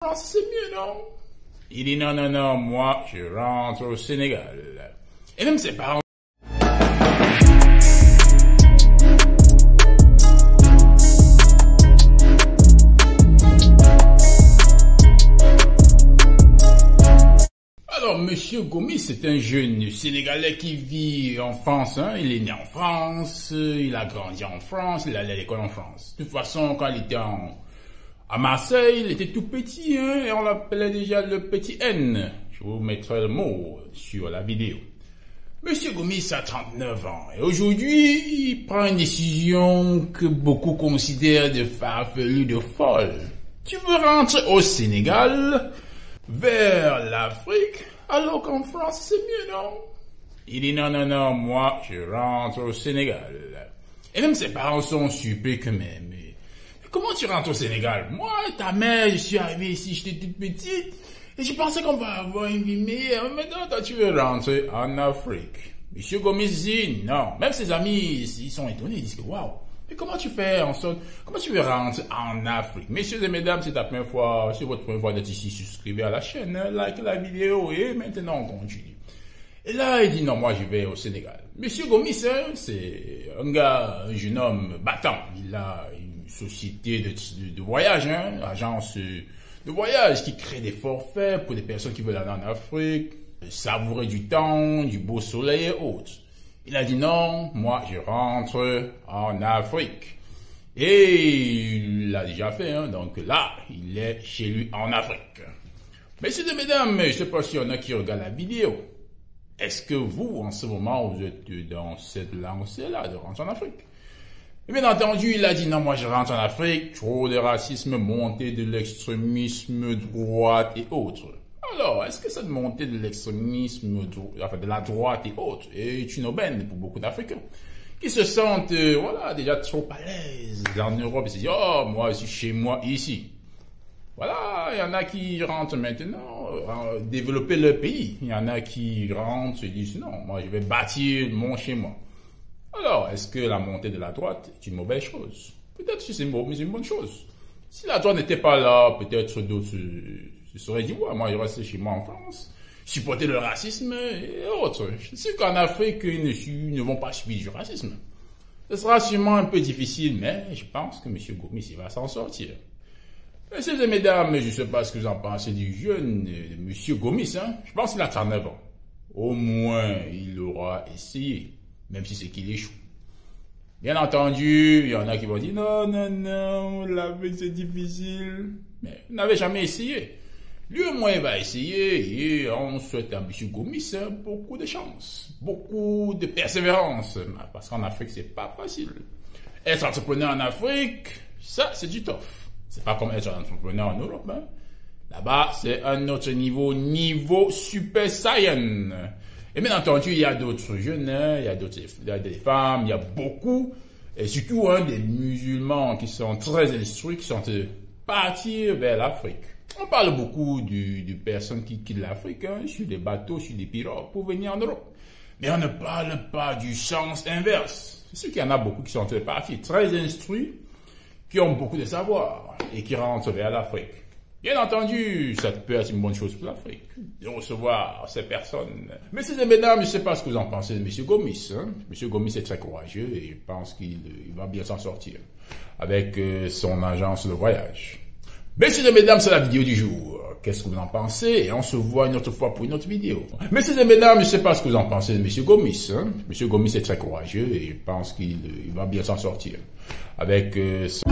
France, c'est mieux, non? Il dit non, non, non, moi, je rentre au Sénégal. Et même ses parents. Alors, Monsieur Gomis, c'est un jeune Sénégalais qui vit en France. Hein. Il est né en France, il a grandi en France, il allait à l'école en France. De toute façon, quand il était à Marseille, il était tout petit, hein, et on l'appelait déjà le petit N. Je vous mettrai le mot sur la vidéo. Monsieur Gomis a 39 ans, et aujourd'hui, il prend une décision que beaucoup considèrent de farfelue, de folle. Tu veux rentrer au Sénégal, vers l'Afrique, alors qu'en France, c'est mieux, non? Il dit non, non, non, moi, je rentre au Sénégal. Et même ses parents sont surpris quand même. Comment tu rentres au Sénégal? Moi, ta mère, je suis arrivé ici, j'étais toute petite, et je pensais qu'on va avoir une vie meilleure. Maintenant, toi, tu veux rentrer en Afrique. Monsieur Gomis dit non. Même ses amis, ils sont étonnés, ils disent que waouh. Mais comment tu fais en sorte, comment tu veux rentrer en Afrique? Messieurs et mesdames, c'est votre première fois d'être ici, souscrivez à la chaîne, likez la vidéo, et maintenant on continue. Et là, il dit non, moi je vais au Sénégal. Monsieur Gomis, hein, c'est un gars, un jeune homme battant. Il a une société de voyage, hein, agence de voyage qui crée des forfaits pour des personnes qui veulent aller en Afrique, savourer du temps, du beau soleil et autres. Il a dit non, moi je rentre en Afrique. Et il l'a déjà fait, hein, donc là, il est chez lui en Afrique. Messieurs et mesdames, je ne sais pas s'il y en a qui regardent la vidéo. Est-ce que vous, en ce moment, vous êtes dans cette lancée-là de rentrer en Afrique? Et bien entendu, il a dit non, moi je rentre en Afrique, trop de racisme, montée de l'extrémisme, droite et autres. Alors, est-ce que cette montée de l'extrémisme, enfin de la droite et autres, est une aubaine pour beaucoup d'Africains qui se sentent, voilà, déjà trop à l'aise en Europe et se disent, oh, moi, je suis chez moi ici. Voilà, il y en a qui rentrent maintenant, développer leur pays. Il y en a qui rentrent et disent, non, moi, je vais bâtir mon chez moi. Alors, est-ce que la montée de la droite est une mauvaise chose? Peut-être que c'est une bonne chose. Si la droite n'était pas là, peut-être d'autres se seraient dit, ouais, moi je reste chez moi en France, supporter le racisme et autres. Je sais qu'en Afrique, ils ne vont pas subir du racisme. Ce sera sûrement un peu difficile, mais je pense que M. Gomis il va s'en sortir. Messieurs et mesdames, je ne sais pas ce que vous en pensez du jeune M. Gomis, hein. Je pense qu'il a 39 ans. Au moins, il aura essayé, même si c'est qu'il échoue. Bien entendu, il y en a qui vont dire, non, non, non, la vie c'est difficile. Mais il n'avait jamais essayé. Lui au moins il va essayer et on souhaite à M. Gomis beaucoup de chance, beaucoup de persévérance. Parce qu'en Afrique c'est pas facile. Être entrepreneur en Afrique, ça c'est du tough. C'est pas comme être entrepreneur en Europe. Hein. Là-bas c'est un autre niveau super saiyan. Et bien entendu, il y a d'autres jeunes, hein, il y a des femmes, il y a beaucoup, et surtout hein, des musulmans qui sont très instruits, qui sont partis vers l'Afrique. On parle beaucoup de personnes qui quittent l'Afrique hein, sur des bateaux, sur des pirogues pour venir en Europe. Mais on ne parle pas du sens inverse. C'est sûr qu'il y en a beaucoup qui sont partis très instruits, qui ont beaucoup de savoir et qui rentrent vers l'Afrique. Bien entendu, ça peut être une bonne chose pour l'Afrique, de recevoir ces personnes. Messieurs et mesdames, je ne sais pas ce que vous en pensez de M. Gomis. Hein? M. Gomis est très courageux et je pense qu'il va bien s'en sortir avec son agence de voyage. Messieurs et mesdames, c'est la vidéo du jour. Qu'est-ce que vous en pensez? Et on se voit une autre fois pour une autre vidéo. Messieurs et mesdames, je ne sais pas ce que vous en pensez de M. Gomis. Hein? M. Gomis est très courageux et je pense qu'il va bien s'en sortir avec son...